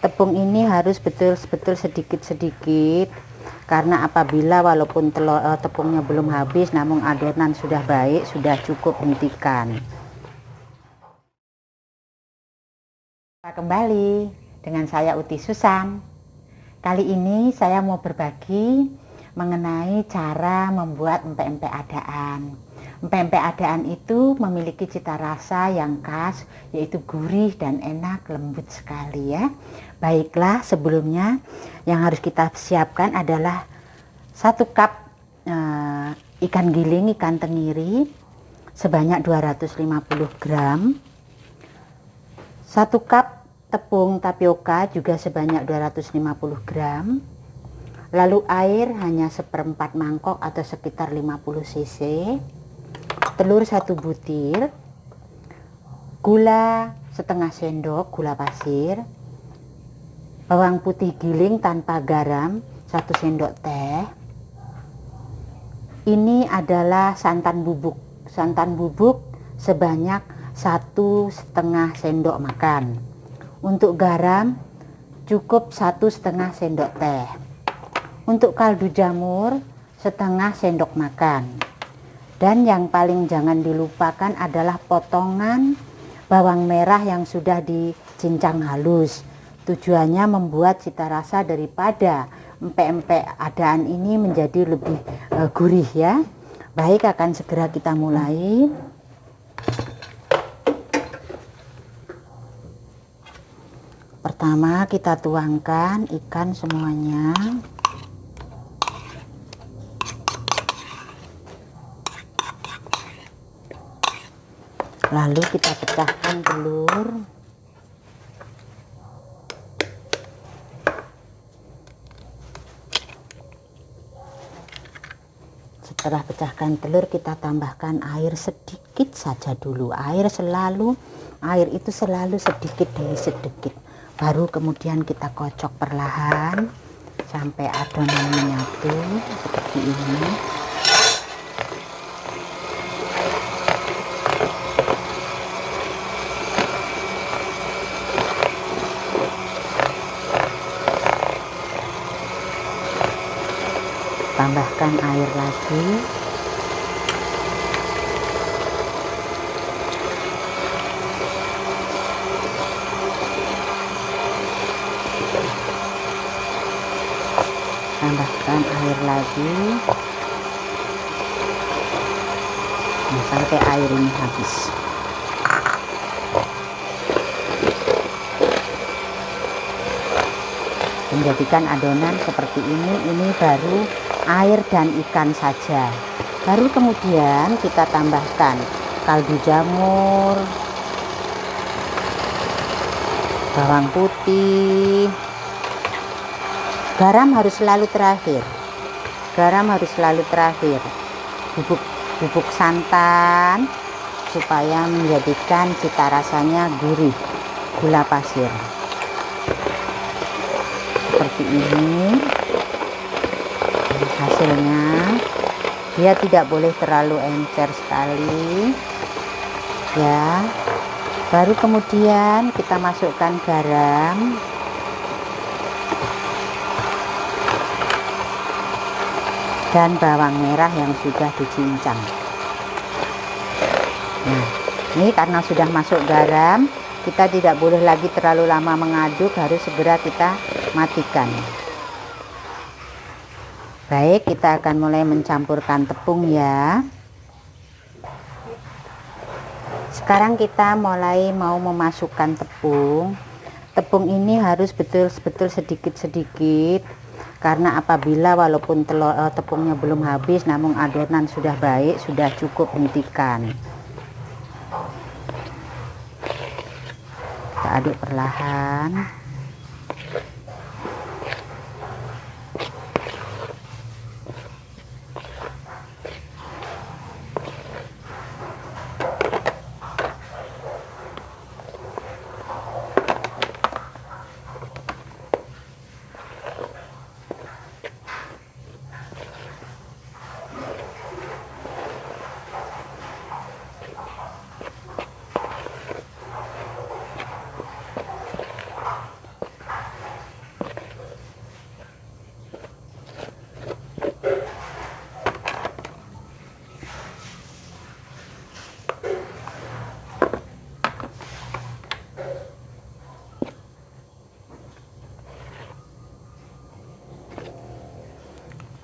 Tepung ini harus betul-betul sedikit-sedikit, karena apabila walaupun tepungnya belum habis namun adonan sudah baik, sudah cukup, hentikan. Kembali dengan saya Uti Susan. Kali ini saya mau berbagi mengenai cara membuat empek-empek adaan. Empek-empek adaan itu memiliki cita rasa yang khas, yaitu gurih dan enak, lembut sekali ya. Baiklah, sebelumnya yang harus kita siapkan adalah 1 cup ikan giling, ikan tenggiri sebanyak 250 gram, 1 cup tepung tapioka juga sebanyak 250 gram, lalu air hanya 1/4 mangkok atau sekitar 50 cc, telur 1 butir, gula setengah sendok, gula pasir, bawang putih giling tanpa garam 1 sendok teh. Ini adalah santan bubuk sebanyak 1,5 sendok makan. Untuk garam cukup 1,5 sendok teh. Untuk kaldu jamur setengah sendok makan. Dan yang paling jangan dilupakan adalah potongan bawang merah yang sudah dicincang halus. Tujuannya membuat cita rasa daripada empek-empek adaan ini menjadi lebih gurih ya. Baik, akan segera kita mulai. Pertama kita tuangkan ikan semuanya. Lalu kita pecahkan telur. Setelah pecahkan telur, kita tambahkan air sedikit saja dulu. Air itu selalu sedikit demi sedikit. Baru kemudian kita kocok perlahan sampai adonan menyatu seperti ini. Tambahkan air lagi. Tambahkan air lagi. Sampai air ini habis. Menjadikan adonan seperti ini baru air dan ikan saja. Baru kemudian kita tambahkan kaldu jamur, bawang putih, garam harus selalu terakhir, bubuk santan supaya menjadikan cita rasanya gurih, gula pasir seperti ini. Hasilnya dia tidak boleh terlalu encer sekali ya. Baru kemudian kita masukkan garam, dan bawang merah yang sudah dicincang. Nah, ini karena sudah masuk garam, kita tidak boleh lagi terlalu lama mengaduk, harus segera kita matikan. Baik, kita akan mulai mencampurkan tepung ya. Sekarang kita mulai mau memasukkan tepung. Tepung ini harus betul-betul sedikit-sedikit, karena apabila walaupun tepungnya belum habis namun adonan sudah baik, sudah cukup, hentikan. Kita aduk perlahan.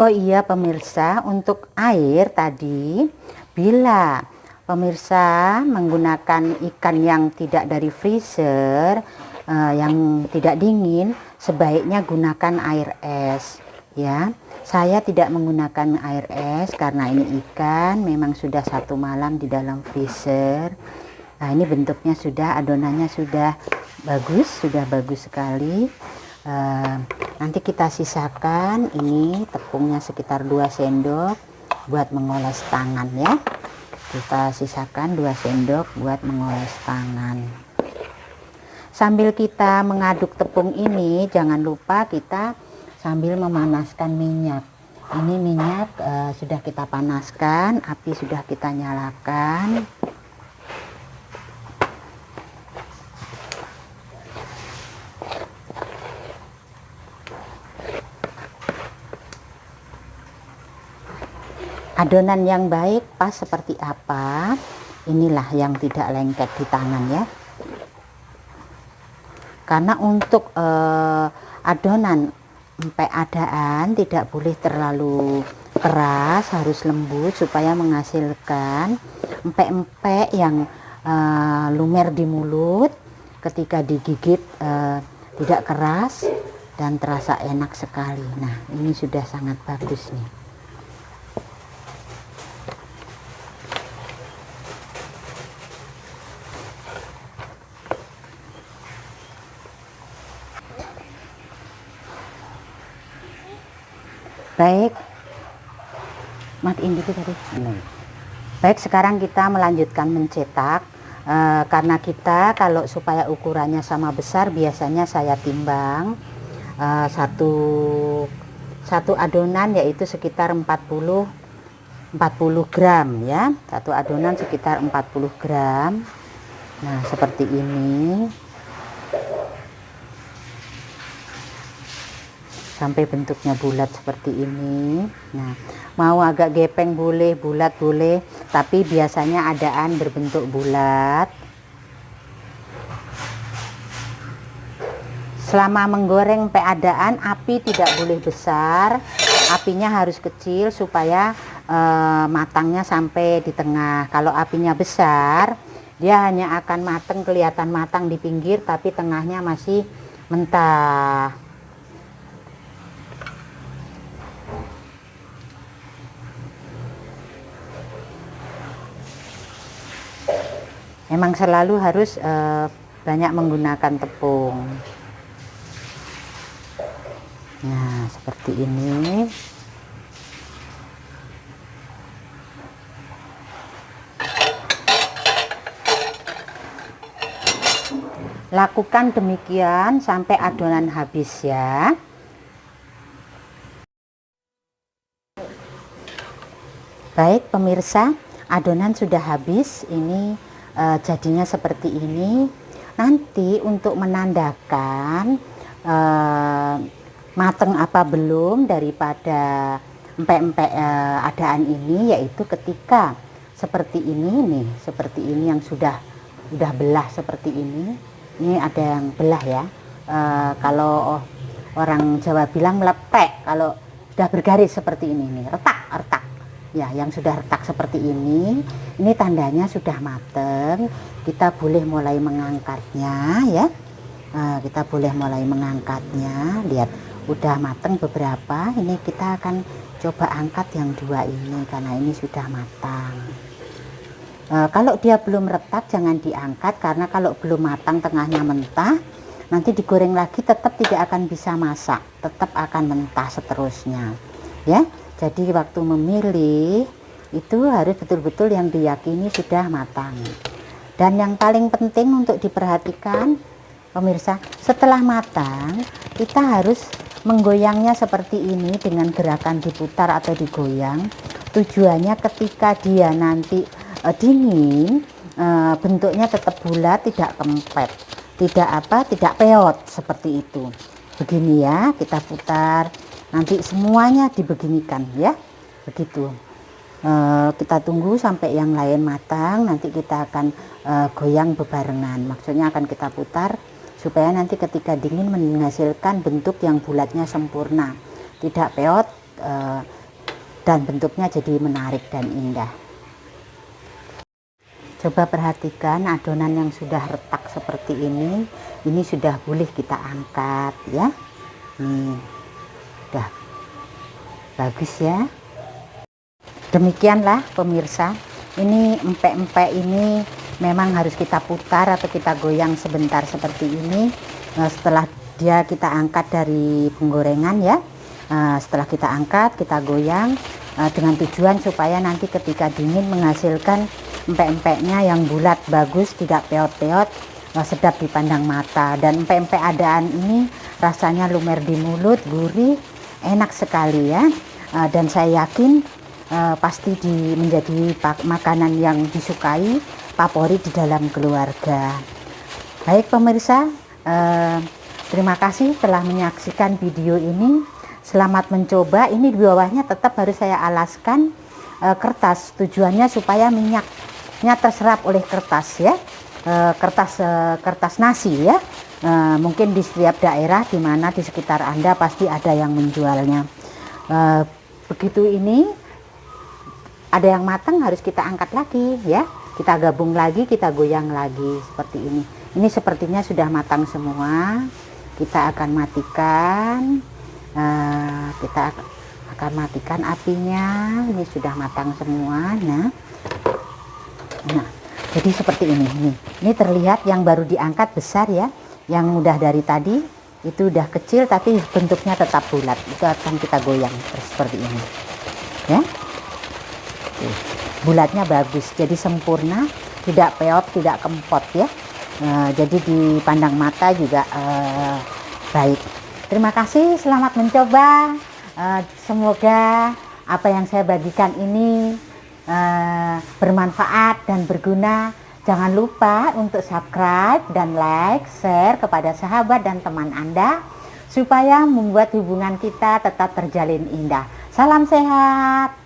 Oh iya pemirsa, untuk air tadi, bila pemirsa menggunakan ikan yang tidak dari freezer, yang tidak dingin, sebaiknya gunakan air es ya. Saya tidak menggunakan air es karena ini ikan memang sudah 1 malam di dalam freezer. Nah ini bentuknya sudah, adonannya sudah bagus sekali. Nanti kita sisakan ini tepungnya sekitar 2 sendok buat mengoles tangan ya. Kita sisakan 2 sendok buat mengoles tangan. Sambil kita mengaduk tepung ini, jangan lupa kita sambil memanaskan minyak. Ini minyak sudah kita panaskan, api sudah kita nyalakan. Adonan yang baik pas seperti apa, inilah yang tidak lengket di tangan ya. Karena untuk adonan empek adaan tidak boleh terlalu keras, harus lembut supaya menghasilkan empek-empek yang lumer di mulut ketika digigit, tidak keras dan terasa enak sekali. Nah ini sudah sangat bagus nih. Baik, matiin dulu tadi. Baik, sekarang kita melanjutkan mencetak. Karena kita kalau supaya ukurannya sama besar, biasanya saya timbang satu adonan yaitu sekitar 40 gram ya. Satu adonan sekitar 40 gram. Nah, seperti ini. Sampai bentuknya bulat seperti ini. Nah, mau agak gepeng boleh, bulat boleh, tapi biasanya adaan berbentuk bulat. Selama menggoreng adaan, api tidak boleh besar, apinya harus kecil supaya matangnya sampai di tengah. Kalau apinya besar, dia hanya akan matang, kelihatan matang di pinggir, tapi tengahnya masih mentah. Memang selalu harus banyak menggunakan tepung. Nah, seperti ini. Lakukan demikian sampai adonan habis ya. Baik pemirsa, adonan sudah habis. Ini jadinya seperti ini. Nanti untuk menandakan mateng apa belum daripada empek-empek adaan ini, yaitu ketika seperti ini nih, seperti ini yang sudah belah seperti ini. Ini ada yang belah ya. Kalau orang Jawa bilang melepek, kalau sudah bergaris seperti ini nih, retak ya, yang sudah retak seperti ini tandanya sudah mateng. Kita boleh mulai mengangkatnya ya. Kita boleh mulai mengangkatnya. Lihat udah mateng beberapa, ini kita akan coba angkat yang 2 ini karena ini sudah matang. Kalau dia belum retak jangan diangkat, karena kalau belum matang tengahnya mentah, nanti digoreng lagi tetap tidak akan bisa masak, tetap akan mentah seterusnya ya. Jadi waktu memilih itu harus betul-betul yang diyakini sudah matang. Dan yang paling penting untuk diperhatikan pemirsa, setelah matang kita harus menggoyangnya seperti ini dengan gerakan diputar atau digoyang. Tujuannya ketika dia nanti dingin, bentuknya tetap bulat, tidak kempet, tidak peot seperti itu. Begini ya, kita putar. Nanti semuanya dibeginikan ya, begitu. Kita tunggu sampai yang lain matang, nanti kita akan goyang bebarengan. Maksudnya akan kita putar supaya nanti ketika dingin menghasilkan bentuk yang bulatnya sempurna, tidak peot, dan bentuknya jadi menarik dan indah. Coba perhatikan adonan yang sudah retak seperti ini sudah boleh kita angkat ya. Nih, udah bagus ya. Demikianlah pemirsa, ini empek-empek ini memang harus kita putar atau kita goyang sebentar seperti ini. Setelah kita angkat dari penggorengan ya, setelah kita angkat kita goyang dengan tujuan supaya nanti ketika dingin menghasilkan empek-empeknya yang bulat bagus, tidak peot-peot, sedap dipandang mata. Dan empek-empek adaan ini rasanya lumer di mulut, gurih, enak sekali ya. Dan saya yakin pasti menjadi makanan yang disukai, favorit di dalam keluarga. Baik pemirsa, terima kasih telah menyaksikan video ini. Selamat mencoba. Ini di bawahnya tetap harus saya alaskan kertas, tujuannya supaya minyaknya terserap oleh kertas ya. Kertas nasi ya. Mungkin di setiap daerah di mana di sekitar Anda pasti ada yang menjualnya. Begitu ini ada yang matang harus kita angkat lagi ya. Kita gabung lagi, kita goyang lagi seperti ini. Ini sepertinya sudah matang semua. Kita akan matikan apinya. Ini sudah matang semua. Nah, jadi seperti ini. Ini terlihat yang baru diangkat besar ya. Yang udah dari tadi itu udah kecil tapi bentuknya tetap bulat. Itu akan kita goyang seperti ini. Ya. Bulatnya bagus, jadi sempurna, tidak peot, tidak kempot ya. Jadi dipandang mata juga baik. Terima kasih, selamat mencoba. Semoga apa yang saya bagikan ini bermanfaat dan berguna. Jangan lupa untuk subscribe dan like, share kepada sahabat dan teman Anda supaya membuat hubungan kita tetap terjalin indah. Salam sehat.